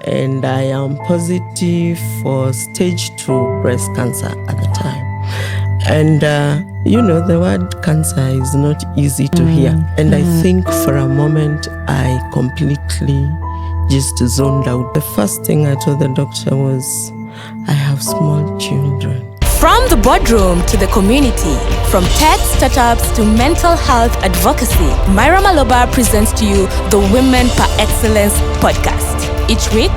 and I am positive for stage 2 breast cancer at the time. And, the word cancer is not easy to hear. And I think for a moment, I completely just zoned out. The first thing I told the doctor was, I have small children. From the boardroom to the community, from tech startups to mental health advocacy, Myra Maloba presents to you the Women Per Excellence podcast. Each week,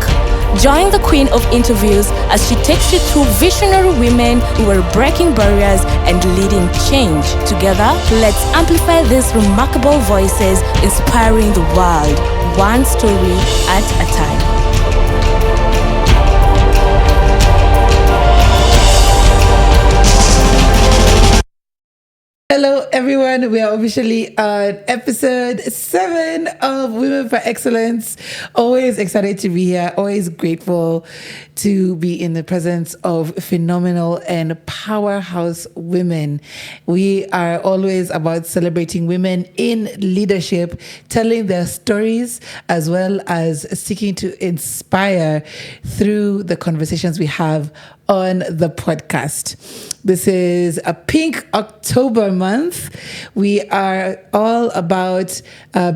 join the queen of interviews as she takes you through visionary women who are breaking barriers and leading change. Together, let's amplify these remarkable voices, inspiring the world, one story at a time. Hello, everyone. We are officially on episode 7 of Women for Excellence. Always excited to be here. Always grateful to be in the presence of phenomenal and powerhouse women. We are always about celebrating women in leadership, telling their stories, as well as seeking to inspire through the conversations we have on the podcast. This is a Pink October month. We are all about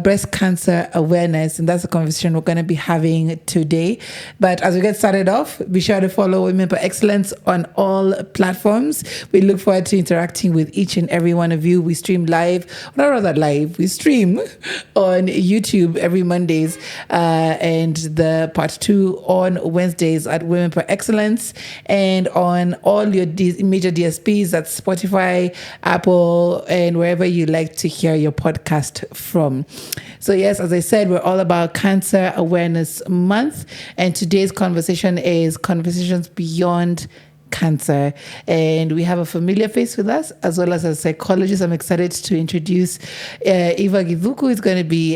breast cancer awareness, and that's a conversation we're going to be having today. But as we get started off, be sure to follow Women Per Excellence on all platforms. We look forward to interacting with each and every one of you. We stream live, we stream on YouTube every Mondays, and the part 2 on Wednesdays at Women Per Excellence, and on all your major DSPs, that's Spotify, Apple, and wherever you like to hear your podcast from. So yes, as I said, we're all about Cancer Awareness Month, and today's conversation is Conversations Beyond Cancer, and we have a familiar face with us as well as a psychologist. I'm excited to introduce Eva Githuku, who is going to be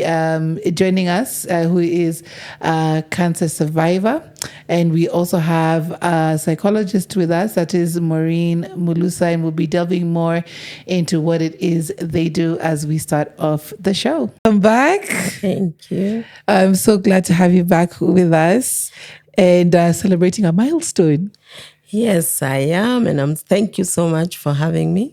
joining us, who is a cancer survivor. And we also have a psychologist with us, that is Maureen Mulusa, and we'll be delving more into what it is they do as we start off the show. Welcome back. Thank you. I'm so glad to have you back with us and celebrating a milestone. Yes, I am. And thank you so much for having me.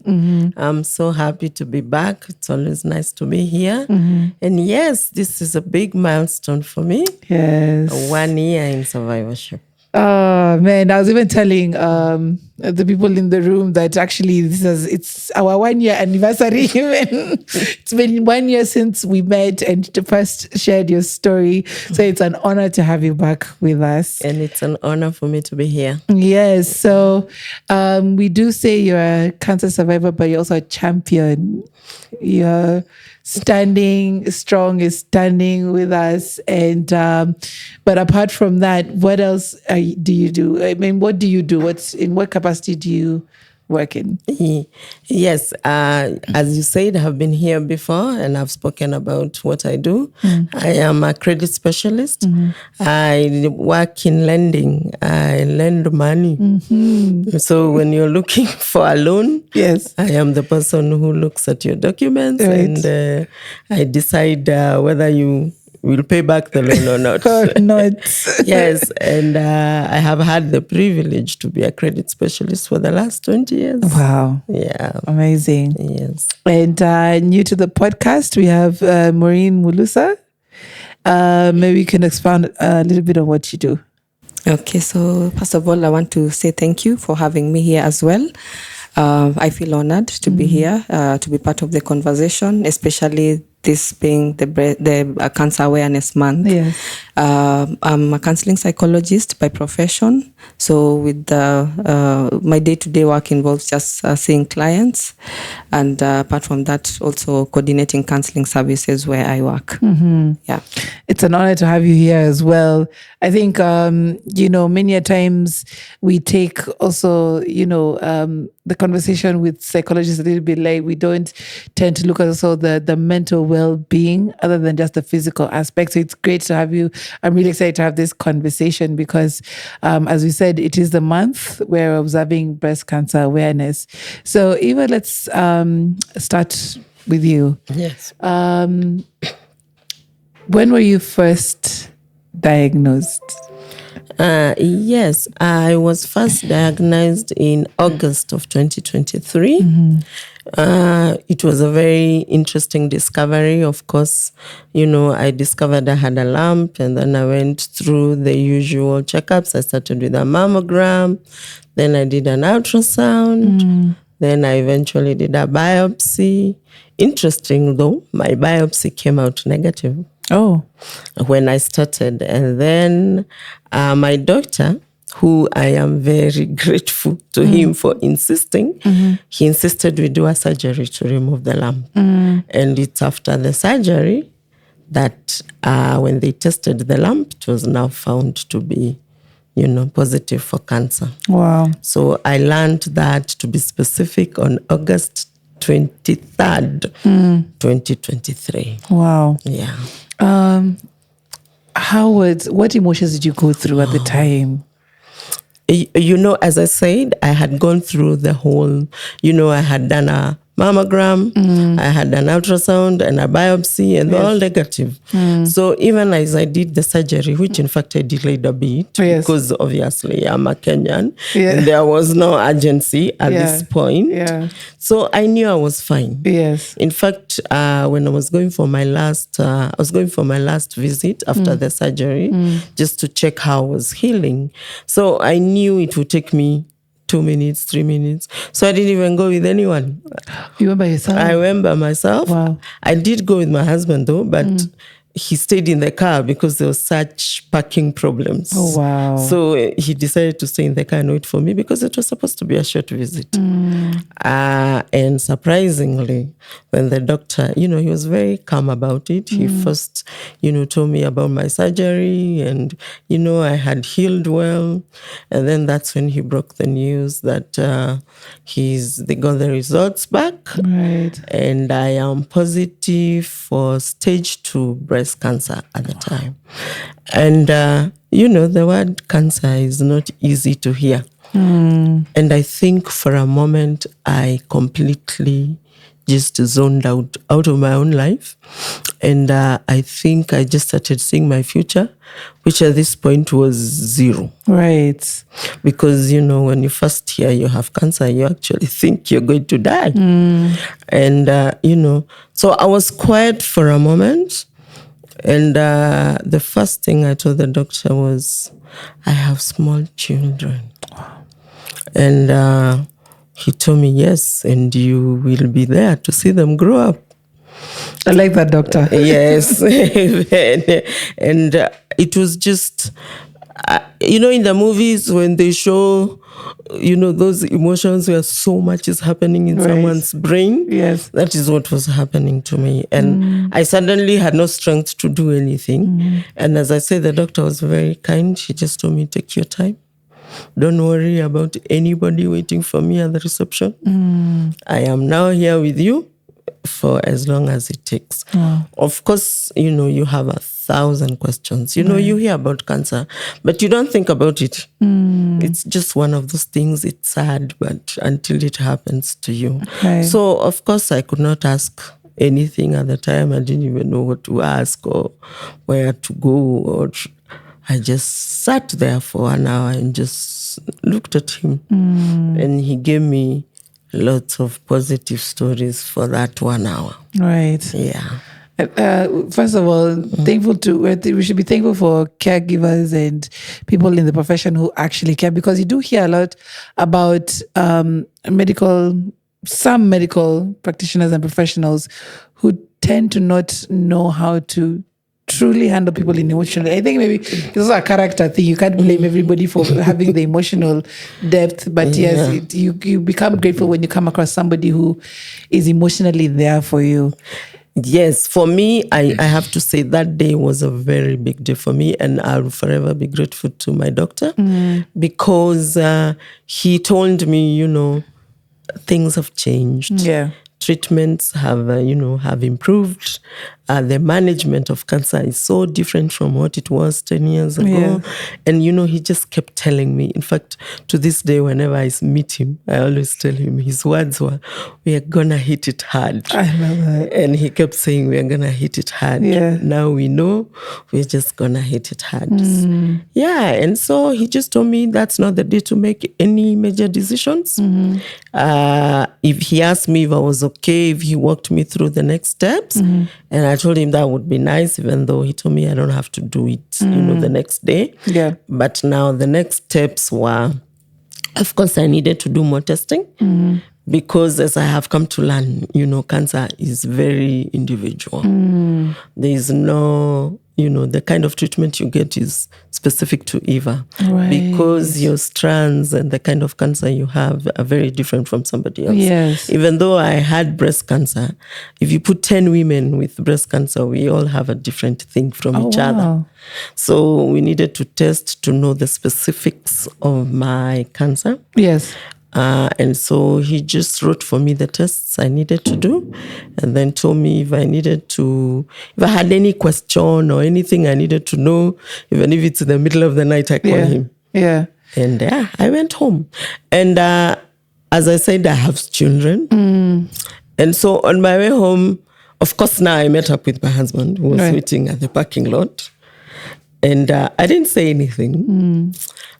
I'm so happy to be back. It's always nice to be here. And yes, this is a big milestone for me. Yes. 1 year in survivorship. Oh man, I was even telling the people in the room that actually it's our 1 year anniversary. Even it's been 1 year since we met and first shared your story. So it's an honor to have you back with us. And it's an honor for me to be here. Yes. So we do say you're a cancer survivor, but you're also a champion. You're standing strong, is standing with us. And but apart from that, what else do you do? I mean, what do you do? In what capacity do you work in? Yes, as you said, I have been here before and I've spoken about what I do. I am a credit specialist. I work in lending. I lend money. So when you're looking for a loan, yes, I am the person who looks at your documents, right, and I decide whether you will pay back the loan or not. Or not. Yes, and I have had the privilege to be a credit specialist for the last 20 years. Wow. Yeah. Amazing. Yes. And new to the podcast, we have Maureen Mulusa. Maybe you can expound a little bit on what you do. Okay, so first of all, I want to say thank you for having me here as well. I feel honored to be here, to be part of the conversation, especially this being the Cancer Awareness Month. Yes. I'm a counselling psychologist by profession. So with my day-to-day work involves just seeing clients. And apart from that, also coordinating counselling services where I work. Yeah. It's an honor to have you here as well. I think, many a times we take also, the conversation with psychologists a little bit late. We don't tend to look at also the mental well-being other than just the physical aspect. So it's great to have you. I'm really excited to have this conversation because, as we said, it is the month where we're observing breast cancer awareness. So Eva, let's start with you. Yes. When were you first diagnosed? Yes, I was first diagnosed in August of 2023. It was a very interesting discovery. Of course, I discovered I had a lump, and then I went through the usual checkups. I started with a mammogram, then I did an ultrasound, then I eventually did a biopsy. Interesting though, my biopsy came out negative. Oh. When I started. And then my doctor, who I am very grateful to him for insisting, he insisted we do a surgery to remove the lump. And it's after the surgery that when they tested the lump, it was now found to be, positive for cancer. Wow. So I learned that, to be specific, on August 23rd, 2023. Wow. Yeah. What emotions did you go through at the time? As I said, I had gone through the whole, I had done a mammogram, I had an ultrasound and a biopsy, and they're all negative. So even as I did the surgery, which in fact I delayed a bit, because obviously I'm a Kenyan, and there was no urgency at this point. So I knew I was fine. Yes. In fact, when I was going for my last, visit after the surgery, just to check how I was healing. So I knew it would take me 2 minutes, 3 minutes. So I didn't even go with anyone. You went by yourself? I went by myself. Wow. I did go with my husband though, but he stayed in the car because there was such parking problems. Oh, wow. So he decided to stay in the car and wait for me because it was supposed to be a short visit. And surprisingly, when the doctor, he was very calm about it. He first, told me about my surgery and, I had healed well. And then that's when he broke the news that they got the results back. Right. And I am positive for stage 2 breast cancer at the time. And, the word cancer is not easy to hear. And I think for a moment, I completely just zoned out of my own life. And I think I just started seeing my future, which at this point was zero. Right. Because, when you first hear you have cancer, you actually think you're going to die. And, so I was quiet for a moment. And the first thing I told the doctor was, I have small children. And he told me, yes, and you will be there to see them grow up. I like that, doctor. Yes. And it was just, in the movies when they show, those emotions where so much is happening in someone's brain. Yes. That is what was happening to me. And I suddenly had no strength to do anything. And as I said, the doctor was very kind. She just told me, take your time. Don't worry about anybody waiting for me at the reception. I am now here with you for as long as it takes. Of course, you have 1,000 questions. You hear about cancer, but you don't think about it. It's just one of those things. It's sad, but until it happens to you. Right. So, of course, I could not ask anything at the time. I didn't even know what to ask or where to go. I just sat there for an hour and just looked at him. And he gave me lots of positive stories for that 1 hour. Right. Yeah. First of all, we should be thankful for caregivers and people in the profession who actually care, because you do hear a lot about some medical practitioners and professionals who tend to not know how to truly handle people emotionally. I think maybe it's also a character thing. You can't blame everybody for having the emotional depth, but yes, you become grateful when you come across somebody who is emotionally there for you. Yes, for me, I have to say that day was a very big day for me, and I'll forever be grateful to my doctor because he told me, things have changed. Yeah. Treatments have improved. the management of cancer is so different from what it was 10 years ago. Yeah. And, he just kept telling me. In fact, to this day, whenever I meet him, I always tell him, his words were, we are going to hit it hard. I love that. And he kept saying, we are going to hit it hard. Yeah. Now we know we're just going to hit it hard. Yeah. And so he just told me that's not the day to make any major decisions. If he asked me if I was okay, if he walked me through the next steps, and I told him that would be nice, even though he told me I don't have to do it, the next day. Yeah. But now the next steps were, of course, I needed to do more testing because as I have come to learn, cancer is very individual. There is no, the kind of treatment you get is specific to Eva. Right. Because your strands and the kind of cancer you have are very different from somebody else. Yes. Even though I had breast cancer, if you put 10 women with breast cancer, we all have a different thing from each other. So we needed to test to know the specifics of my cancer. Yes. And so he just wrote for me the tests I needed to do and then told me if I had any question or anything I needed to know, even if it's in the middle of the night, I call him. Yeah. And I went home. And as I said, I have children. And so on my way home, of course, now I met up with my husband who was waiting at the parking lot. And I didn't say anything.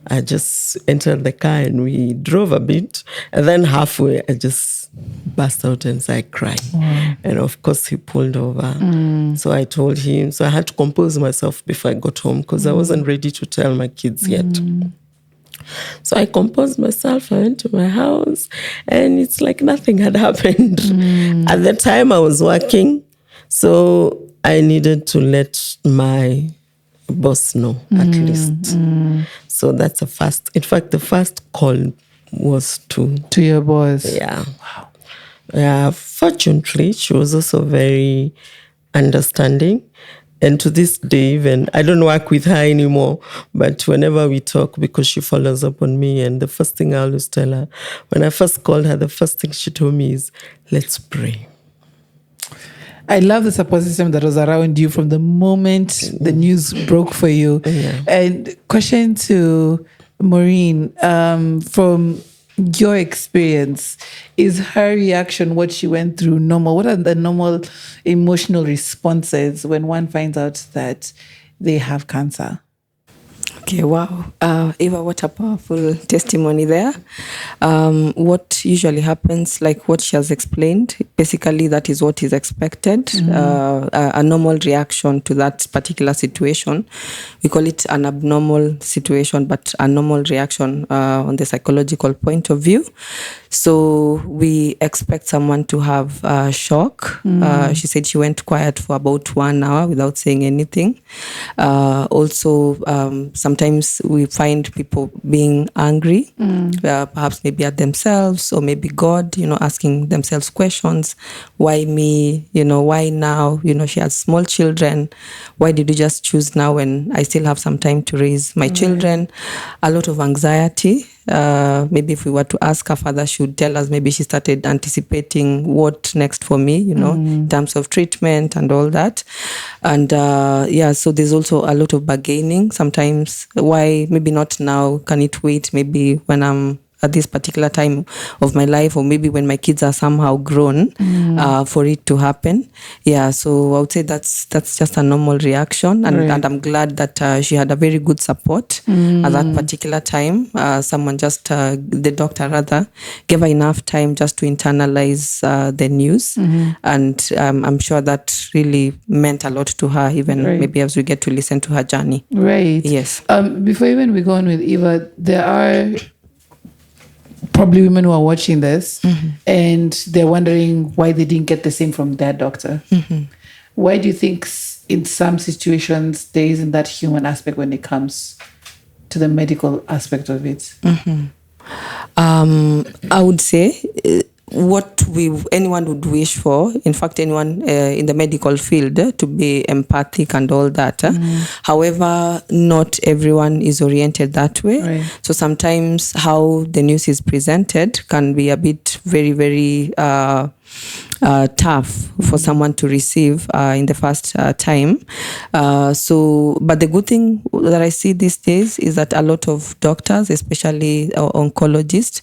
I just entered the car and we drove a bit. And then halfway, I just burst out and started crying. And of course, he pulled over. So I told him. So I had to compose myself before I got home because I wasn't ready to tell my kids yet. So I composed myself. I went to my house and it's like nothing had happened. At the time, I was working. So I needed to let my boss know at least. So that's the first call was to your boss. Yeah. Wow. Yeah. Fortunately, she was also very understanding. And to this day, even I don't work with her anymore, but whenever we talk, because she follows up on me, and the first thing I always tell her, when I first called her, the first thing she told me is, let's pray. I love the support system that was around you from the moment the news broke for you. Yeah. And question to Maureen, from your experience, is her reaction, what she went through, normal? What are the normal emotional responses when one finds out that they have cancer? Okay, wow. Eva, what a powerful testimony there. What usually happens, like what she has explained, basically that is what is expected, a normal reaction to that particular situation. We call it an abnormal situation, but a normal reaction on the psychological point of view. So we expect someone to have shock. She said she went quiet for about 1 hour without saying anything. Also, sometimes we find people being angry, perhaps maybe at themselves or maybe God, asking themselves questions. Why me? Why now? She has small children. Why did you just choose now when I still have some time to raise my children? A lot of anxiety. Maybe if we were to ask her father, she would tell us maybe she started anticipating what next for me, in terms of treatment and all that. And so there's also a lot of bargaining. Sometimes, why maybe not now? Can it wait? Maybe when I'm at this particular time of my life, or maybe when my kids are somehow grown, for it to happen. Yeah, so I would say that's just a normal reaction, and I'm glad that she had a very good support at that particular time. Someone the doctor rather, gave her enough time just to internalize the news, and I'm sure that really meant a lot to her, even maybe as we get to listen to her journey. Right. Yes. Before even we go on with Eva, there are probably women who are watching this and they're wondering why they didn't get the same from their doctor. Why do you think in some situations there isn't that human aspect when it comes to the medical aspect of it? I would say what anyone would wish for. In fact, anyone in the medical field to be empathic and all that. However, not everyone is oriented that way. Right. So sometimes how the news is presented can be a bit very, very tough for someone to receive in the first time. But the good thing that I see these days is that a lot of doctors, especially oncologists,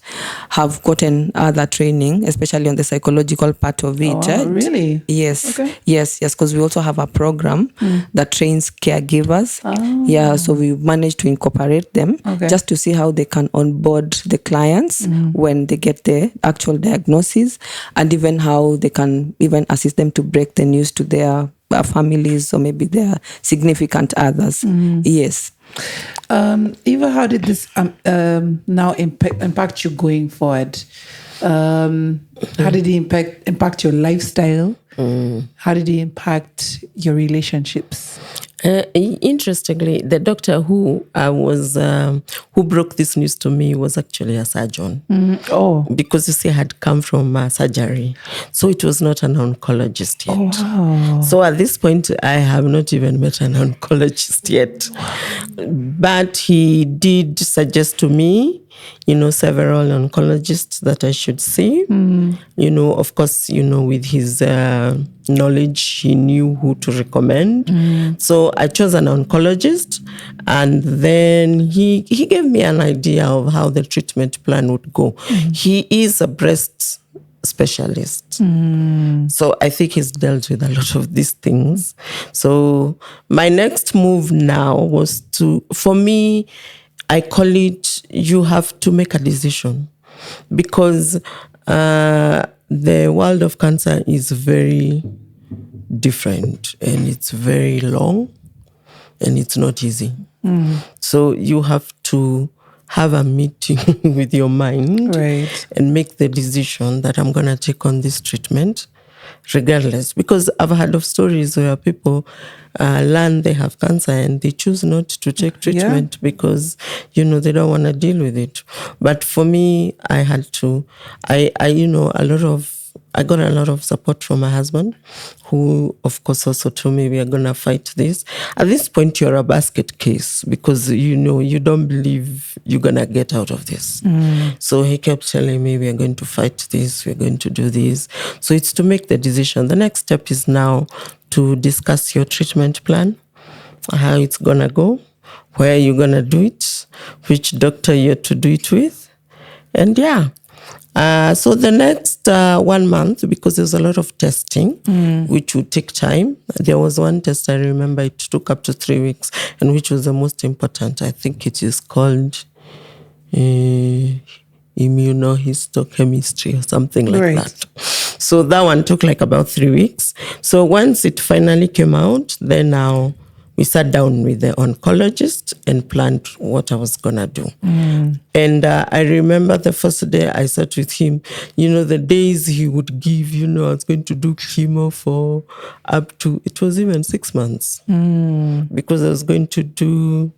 have gotten other training, especially on the psychological part of it. Oh, really? Yes. Okay. Yes, because we also have a program that trains caregivers. Oh. Yeah, so we managed to incorporate them just to see how they can onboard the clients when they get the actual diagnosis, and even how they can even assist them to break the news to their families or maybe their significant others. Yes. Eva, how did this now impact you going forward? How did it impact your lifestyle? How did it impact your relationships? Interestingly, the doctor who broke this news to me was actually a surgeon. Oh, Because you see, I had come from surgery, so it was not an oncologist yet. wow. So at this point, I have not even met an oncologist yet. But he did suggest to me, several oncologists that I should see. Of course, with his knowledge, he knew who to recommend. So I chose an oncologist, and then he gave me an idea of how the treatment plan would go. He is a breast specialist. So I think he's dealt with a lot of these things. So my next move now was for me, I call it, you have to make a decision, because the world of cancer is very different, and it's very long, and it's not easy. So you have to have a meeting with your mind, Right. and make the decision that I'm going to take on this treatment regardless. Because I've heard of stories where people learn they have cancer and they choose not to take treatment because, they don't want to deal with it. But for me, I had to. I got a lot of support from my husband, who, of course, also told me we are going to fight this. At this point, you're a basket case because, you don't believe you're going to get out of this. So he kept telling me, we are going to fight this, we're going to do this. So it's to make the decision. The next step is now to discuss your treatment plan, how it's going to go, where you're going to do it, which doctor you're to do it with. And so the next 1 month, because there's a lot of testing, which would take time. There was one test I remember, it took up to 3 weeks, and which was the most important. I think it is called immunohistochemistry or something like that. So that one took like about 3 weeks. So once it finally came out, then now we sat down with the oncologist and planned what I was going to do. And I remember the first day I sat with him, the days he would give, I was going to do chemo for up to, it was even 6 months. Because I was going to do,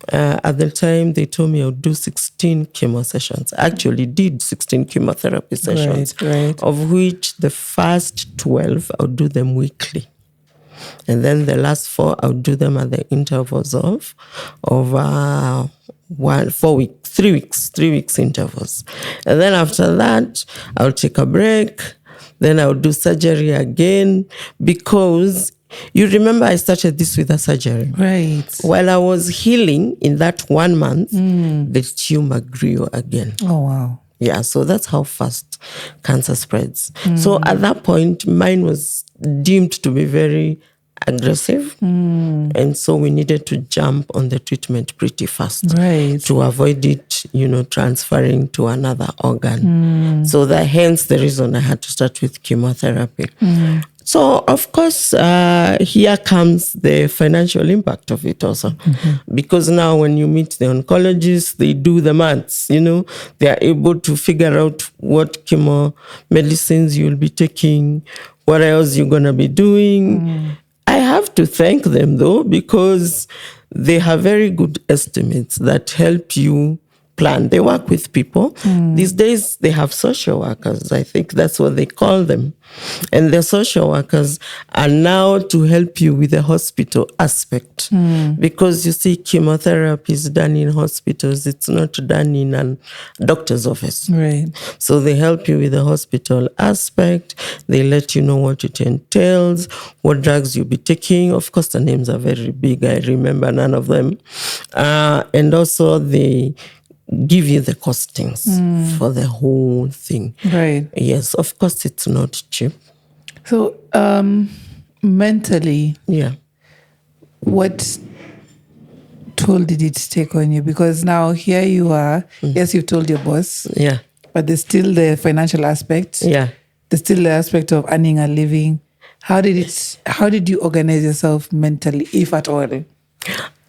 at the time they told me I would do 16 chemo sessions. I actually did 16 chemotherapy sessions, of which the first 12, I would do them weekly. And then the last 4, I would do them at the intervals of 3 weeks intervals. And then after that, I would take a break. Then I would do surgery again, because you remember I started this with a surgery. Right. While I was healing in that 1 month, the tumor grew again. Oh, wow. Yeah, so that's how fast cancer spreads. So at that point, mine was deemed to be very aggressive. And so we needed to jump on the treatment pretty fast to avoid it, transferring to another organ. So hence the reason I had to start with chemotherapy. So, of course, here comes the financial impact of it also. Because now when you meet the oncologists, they do the maths, They are able to figure out what chemo medicines you'll be taking, what else you're going to be doing. I have to thank them, though, because they have very good estimates that help you plan. They work with people. These days, they have social workers. I think that's what they call them. And the social workers are now to help you with the hospital aspect. Because you see, chemotherapy is done in hospitals. It's not done in a doctor's office. Right. So they help you with the hospital aspect. They let you know what it entails, what drugs you'll be taking. Of course, the names are very big. I remember none of them. And also they give you the costings for the whole thing. Right. Yes, of course, it's not cheap. So, mentally, Yeah. what toll did it take on you? Because now here you are. Yes, you've told your boss. Yeah. But there's still the financial aspect. Yeah. There's still the aspect of earning a living. How did you organize yourself mentally, if at all?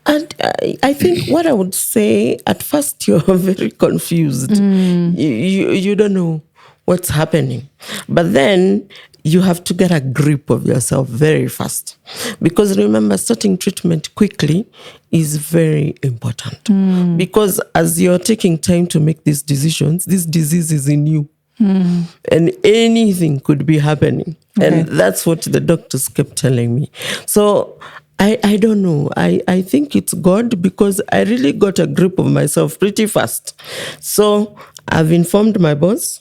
And I think what I would say, at first you're very confused. You don't know what's happening. But then you have to get a grip of yourself very fast. Because remember, starting treatment quickly is very important. Because as you're taking time to make these decisions, this disease is in you. And anything could be happening. And that's what the doctors kept telling me. So I don't know. I think it's God, because I really got a grip of myself pretty fast. So I've informed my boss.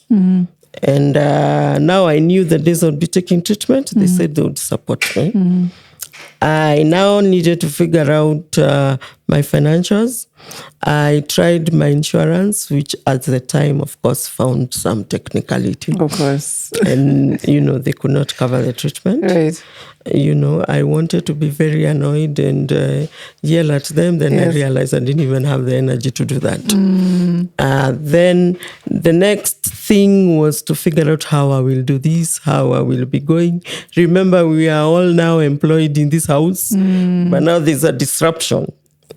And now I knew the days I would be taking treatment. They said they would support me. I now needed to figure out my financials. I tried my insurance, which at the time, of course, found some technicality. Of course. And, they could not cover the treatment. Right. I wanted to be very annoyed and yell at them. Then I realized I didn't even have the energy to do that. Then the next thing was to figure out how I will do this, how I will be going. Remember, we are all now employed in this house, but now there's a disruption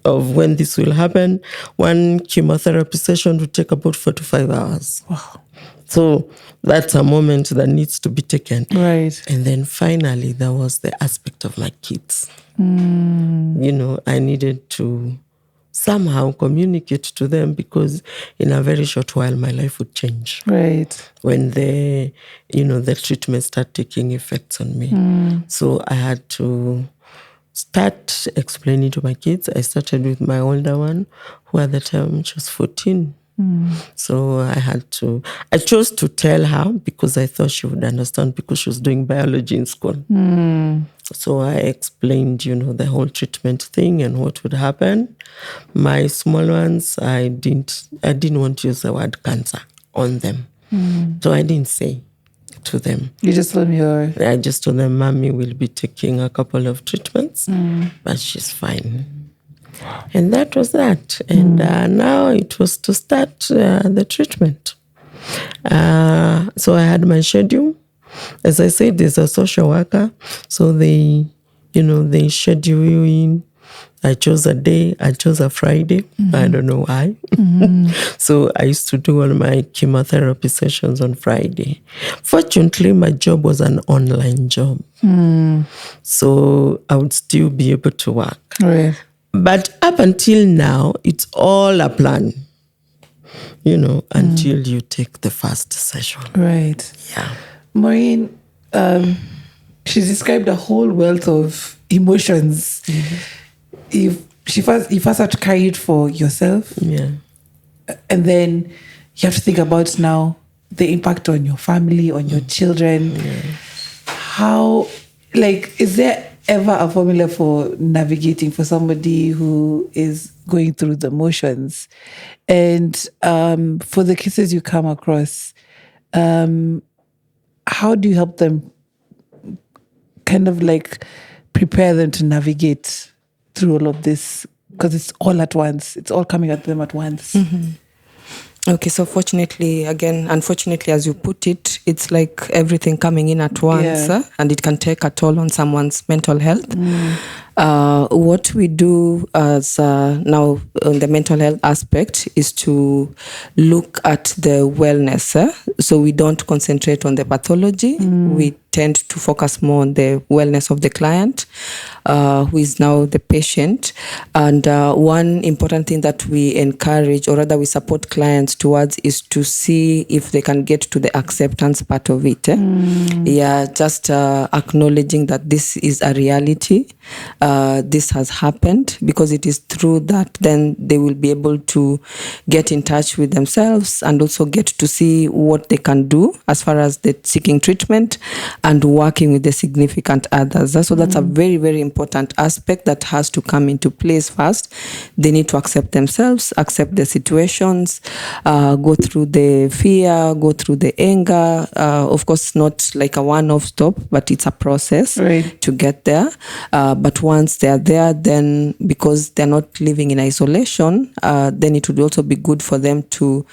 of when this will happen. One chemotherapy session will take about 4 to 5 hours. Wow. So that's a moment that needs to be taken. Right. And then finally, there was the aspect of my kids. I needed to somehow communicate to them, because in a very short while, my life would change. Right. When the treatment started taking effects on me. So I had to start explaining to my kids. I started with my older one, who at the time she was 14. So I chose to tell her, because I thought she would understand, because she was doing biology in school. So I explained, the whole treatment thing and what would happen. My small ones, I didn't want to use the word cancer on them. So I didn't say to them. You just told me I just told them, Mommy will be taking a couple of treatments, but she's fine. And that was that. And now it was to start the treatment. So I had my schedule. As I said, there's a social worker. So they schedule you in. I chose a day. I chose a Friday. I don't know why. So I used to do all my chemotherapy sessions on Friday. Fortunately, my job was an online job. So I would still be able to work. Right. But up until now, it's all a plan, until you take the first session. Right. Yeah. Maureen, she's described a whole wealth of emotions. You first have to carry it for yourself. Yeah. And then you have to think about now the impact on your family, on your children. Yeah. How, is there ever a formula for navigating for somebody who is going through the motions? And for the cases you come across, how do you help them kind of prepare them to navigate through all of this? Because it's all at once. It's all coming at them at once. Okay, so unfortunately, as you put it, it's like everything coming in at once, and it can take a toll on someone's mental health. What we do as now on the mental health aspect is to look at the wellness. So we don't concentrate on the pathology. We tend to focus more on the wellness of the client, who is now the patient. And one important thing that we encourage, or rather we support clients towards, is to see if they can get to the acceptance part of it. Yeah, just acknowledging that this is a reality. This has happened, because it is through that then they will be able to get in touch with themselves and also get to see what they can do as far as the seeking treatment and working with the significant others. So that's a very, very important aspect that has to come into place first. They need to accept themselves, accept the situations, go through the fear, go through the anger. Of course, not like a one-off stop, but it's a process to get there. But once they're there, then because they're not living in isolation, then it would also be good for them to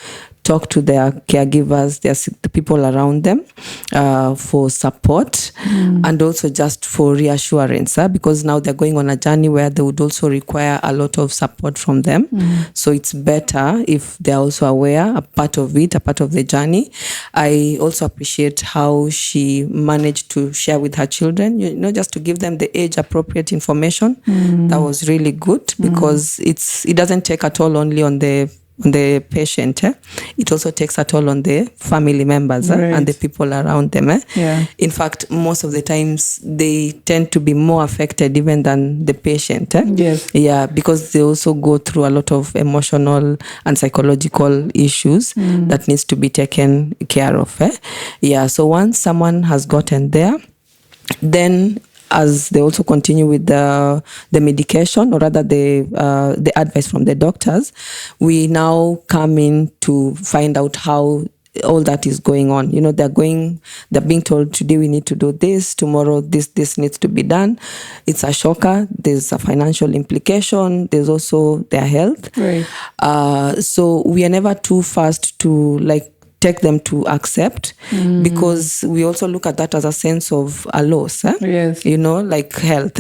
talk to their caregivers, the people around them, for support and also just for reassurance, because now they're going on a journey where they would also require a lot of support from them. So it's better if they're also aware, a part of it, a part of the journey. I also appreciate how she managed to share with her children, just to give them the age-appropriate information. That was really good, because it doesn't take a toll only on the patient. It also takes a toll on the family members and the people around them. In fact, most of the times they tend to be more affected even than the patient. Yeah, because they also go through a lot of emotional and psychological issues that needs to be taken care of. Yeah, so once someone has gotten there, then as they also continue with the medication, or rather the advice from the doctors, we now come in to find out how all that is going on. They're being told today we need to do this, tomorrow this needs to be done. It's a shocker. There's a financial implication. There's also their health. So we are never too fast to take them to accept, because we also look at that as a sense of a loss, like health.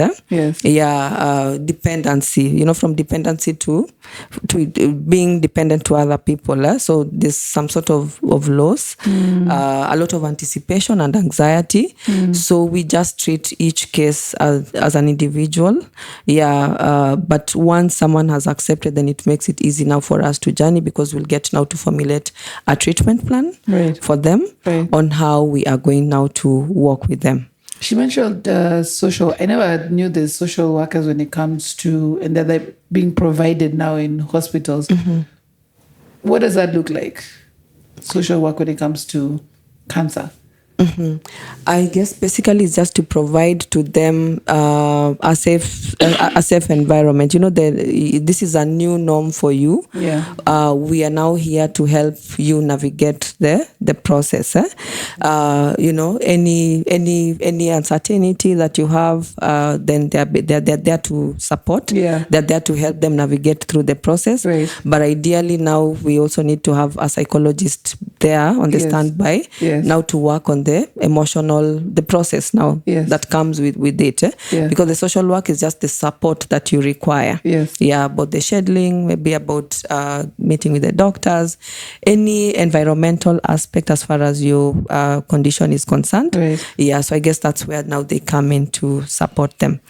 Dependency, from dependency to being dependent to other people. So there's some sort of loss, a lot of anticipation and anxiety. So we just treat each case as an individual. But once someone has accepted, then it makes it easy now for us to journey, because we'll get now to formulate a treatment plan for them on how we are going now to work with them. She mentioned social. I never knew there's social workers when it comes to, and that they're being provided now in hospitals. What does that look like? Social work when it comes to cancer? I guess basically it's just to provide to them a safe environment. This is a new norm for you. We are now here to help you navigate the process. Any uncertainty that you have, then they're there to support. They're there to help them navigate through the process. But ideally now we also need to have a psychologist there on the standby now to work on the process now that comes with it. Because the social work is just the support that you require. About the scheduling, maybe about meeting with the doctors, any environmental aspect as far as your condition is concerned. So I guess that's where now they come in to support them.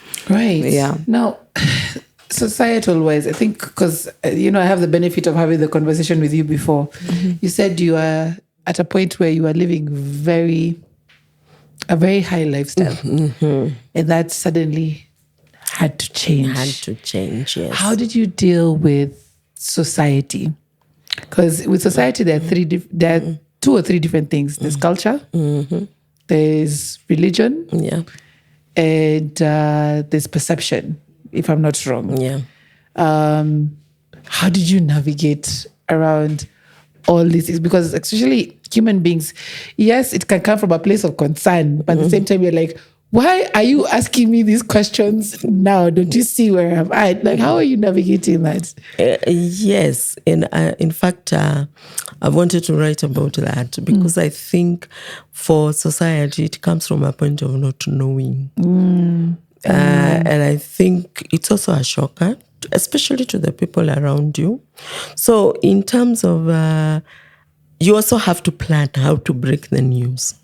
Now, societal wise, I think, because I have the benefit of having the conversation with you before. You said you are at a point where you are living a very high lifestyle, and that suddenly had to change. Yes. How did you deal with society? Because with society, there are two or three different things. There's culture, there's religion, and there's perception, if I'm not wrong. How did you navigate around all these things? Because especially human beings, yes, it can come from a place of concern, but at the same time, you're like, why are you asking me these questions now? Don't you see where I'm at? Like, how are you navigating that? Yes. In fact, I wanted to write about that because I think for society, it comes from a point of not knowing. And I think it's also a shocker, especially to the people around you. So in terms of, you also have to plan how to break the news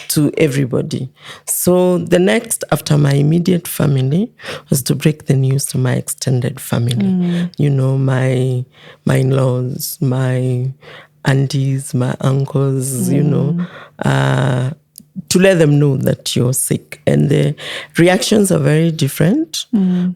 to everybody. So the next after my immediate family was to break the news to my extended family. You know, my in-laws, my aunties, my uncles, you know, to let them know that you're sick. And the reactions are very different.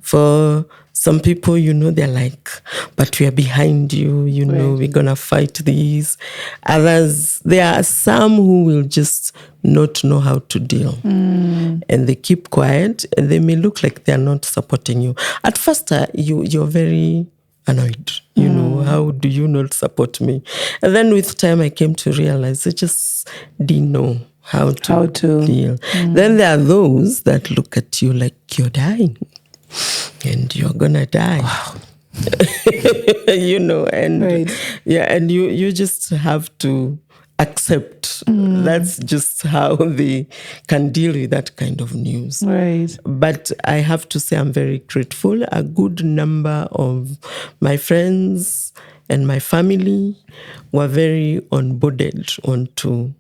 For some people, you know, they're like, but we are behind you, you know, we're going to fight these. Others, there are some who will just not know how to deal. And they keep quiet and they may look like they're not supporting you. At first, you're very annoyed. You know, how do you not support me? And then with time, I came to realize I just didn't know how to deal. Then there are those that look at you like you're dying and you're gonna die. Wow. You know, and and you just have to accept that's just how they can deal with that kind of news. Right. But I have to say I'm very grateful. A good number of my friends and my family were very onboarded onto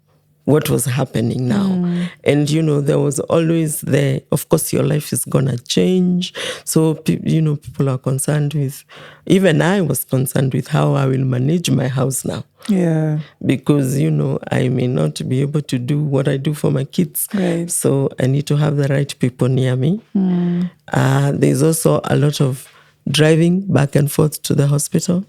what was happening now. And, you know, there was always there, of course, your life is going to change. So, you know, people are concerned with, even I was concerned with how I will manage my house now. Yeah. Because, you know, I may not be able to do what I do for my kids. Right. So I need to have the right people near me. There's also a lot of driving back and forth to the hospital.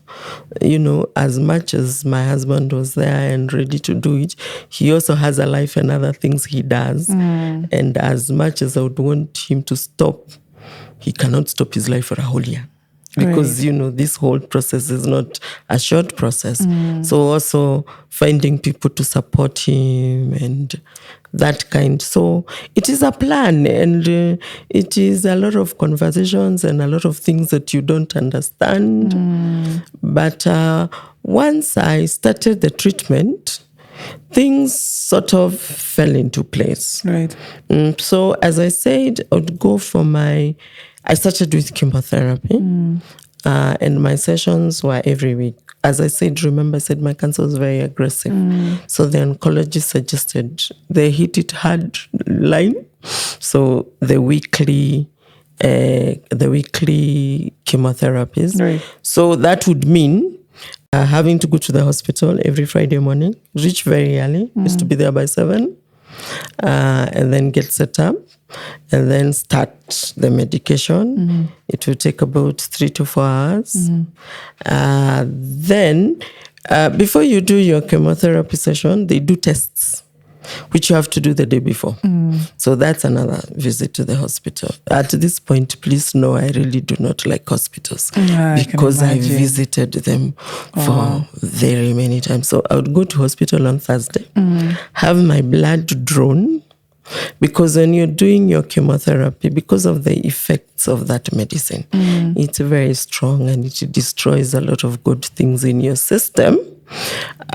You know, as much as my husband was there and ready to do it, he also has a life and other things he does. And as much as I would want him to stop, he cannot stop his life for a whole year. Because, you know, this whole process is not a short process. So also finding people to support him and that kind. So it is a plan, and it is a lot of conversations and a lot of things that you don't understand. But once I started the treatment, things sort of fell into place. Right. So as I said, I would go for I started with chemotherapy, and my sessions were every week. As I said, remember I said my cancer was very aggressive. So the oncologist suggested they hit it hard line. So the weekly chemotherapies. Right. So that would mean having to go to the hospital every Friday morning, reach very early, used to be there by 7, and then get set up, and then start the medication. It will take about 3 to 4 hours. Then, before you do your chemotherapy session, they do tests, which you have to do the day before. So that's another visit to the hospital. At this point, please know I really do not like hospitals because I visited them for very many times. So I would go to hospital on Thursday, have my blood drawn, because when you're doing your chemotherapy, because of the effects of that medicine, it's very strong and it destroys a lot of good things in your system.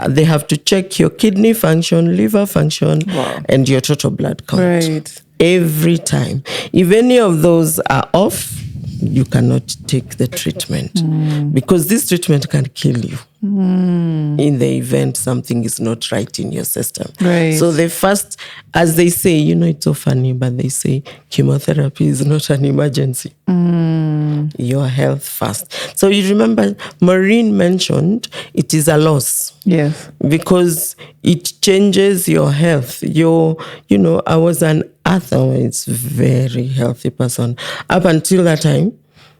They have to check your kidney function, liver function, and your total blood count. Right. Every time. If any of those are off, you cannot take the treatment because this treatment can kill you in the event something is not right in your system. Right. So the first, as they say, you know, it's so funny, but they say chemotherapy is not an emergency. Your health first. So you remember Maureen mentioned it is a loss. Yes. Because it changes your health. I was an otherwise very healthy person. Up until that time,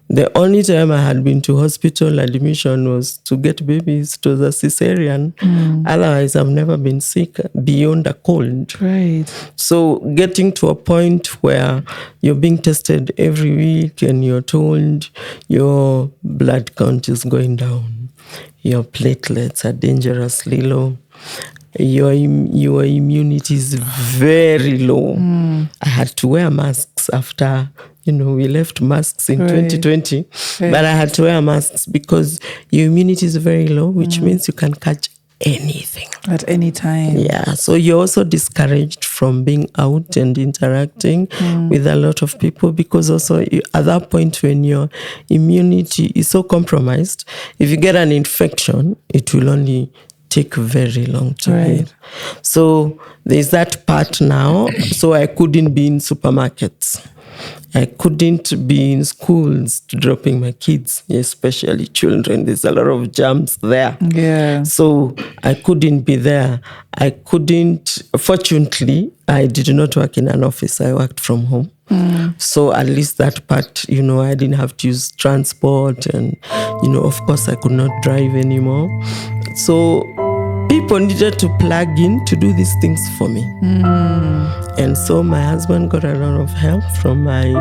the only time I had been to hospital admission was to get babies. It was a cesarean. Otherwise, I've never been sick beyond a cold. Right. So getting to a point where you're being tested every week and you're told your blood count is going down, your platelets are dangerously low, your immunity is very low. I had to wear masks after, we left masks in 2020, but I had to wear masks because your immunity is very low, which means you can catch anything. At any time. Yeah, so you're also discouraged from being out and interacting with a lot of people, because also at that point when your immunity is so compromised, if you get an infection, it will only take very long to heal. So there's that part now. So I couldn't be in supermarkets. I couldn't be in schools dropping my kids, especially children. There's a lot of germs there. Yeah. So I couldn't be there. I couldn't, fortunately, I did not work in an office. I worked from home. So at least that part, I didn't have to use transport, and, of course I could not drive anymore. So people needed to plug in to do these things for me. And so my husband got a lot of help from my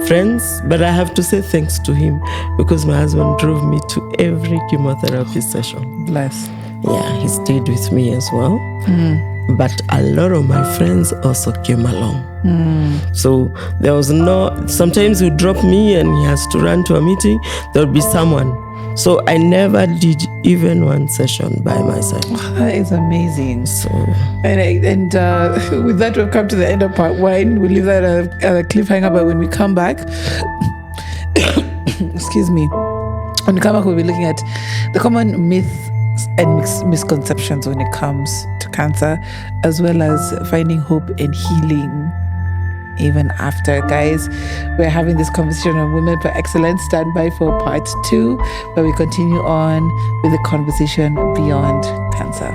friends, but I have to say thanks to him, because my husband drove me to every chemotherapy session. Bless. Yeah, he stayed with me as well. But a lot of my friends also came along. So there was sometimes he would drop me and he has to run to a meeting, there would be someone. So I never did even one session by myself. That is amazing. So, and with that, we've come to the end of part 1. We'll leave that at a cliffhanger, but when we come back, excuse me, when we come back, we'll be looking at the common myths and misconceptions when it comes to cancer, as well as finding hope and healing even after. Guys, we're having this conversation on Women for Excellence. Stand by for part 2, where we continue on with the conversation beyond cancer.